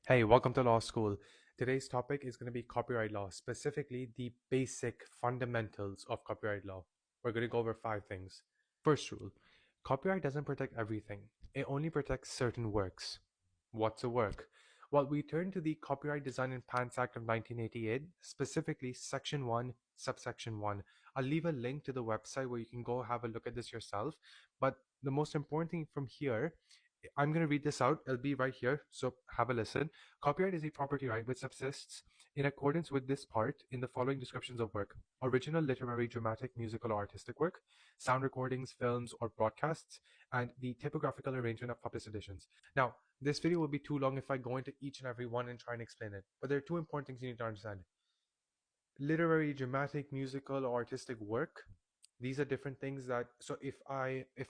Hey, welcome to law school. Today's topic is going to be copyright law, specifically the basic fundamentals of copyright law. We're going to go over 5 things. First rule, copyright doesn't protect everything, it only protects certain works. What's a work? Well, we turn to the Copyright Design and Patents Act of 1988, specifically Section 1, Subsection 1. I'll leave a link to the website where you can go have a look at this yourself. But the most important thing from here, I'm going to read this out. It'll be right here, so have a listen. Copyright is a property right which subsists in accordance with this part in the following descriptions of work: original literary, dramatic, musical, or artistic work, sound recordings, films, or broadcasts, and the typographical arrangement of published editions. Now, this video will be too long if I go into each and every one and try and explain it, but there are two important things you need to understand. Literary, dramatic, musical, or artistic work, these are different things that, so if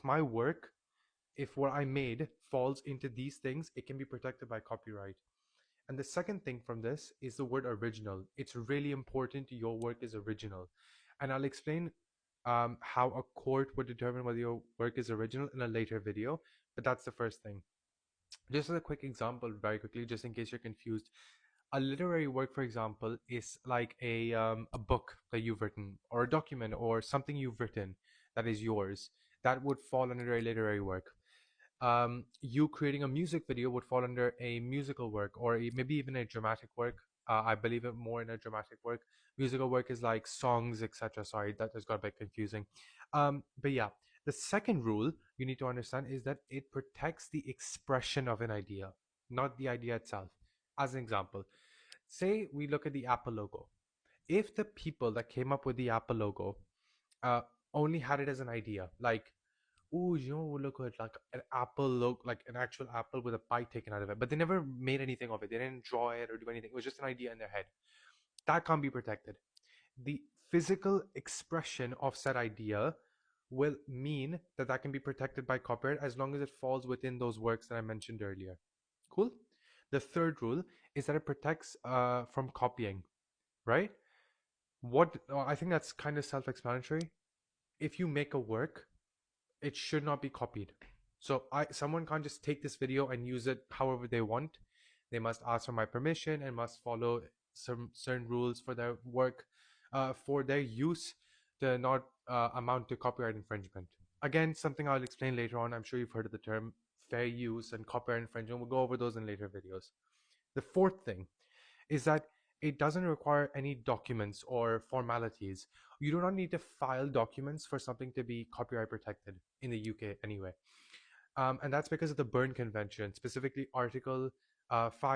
my work, if what I made falls into these things, it can be protected by copyright. And the second thing from this is the word original. It's really important your work is original. And I'll explain how a court would determine whether your work is original in a later video, but that's the first thing. Just as a quick example, very quickly, just in case you're confused, a literary work, for example, is like a book that you've written, or a document, or something you've written that is yours. That would fall under a literary work. You creating a music video would fall under a musical work, or maybe even a dramatic work. I believe it more in a dramatic work. Musical work is like songs, etc. Sorry, that has got a bit confusing. But yeah, the second rule you need to understand is that it protects the expression of an idea, not the idea itself. As an example, say we look at the Apple logo. If the people that came up with the Apple logo uh, only had it as an idea, like, oh, you know, would look good, like an apple look, like an actual apple with a bite taken out of it, but they never made anything of it. They didn't draw it or do anything. It was just an idea in their head. That can't be protected. The physical expression of said idea will mean that that can be protected by copyright as long as it falls within those works that I mentioned earlier. Cool. The third rule is that it protects from copying, right? What I think that's kind of self-explanatory. If you make a work, it should not be copied. So someone can't just take this video and use it however they want. They must ask for my permission and must follow some certain rules for their work, for their use to not amount to copyright infringement. Again, something I'll explain later on. I'm sure you've heard of the term fair use and copyright infringement. We'll go over those in later videos. The fourth thing is that it doesn't require any documents or formalities. You do not need to file documents for something to be copyright protected in the UK anyway. And that's because of the Berne Convention, specifically Article 5.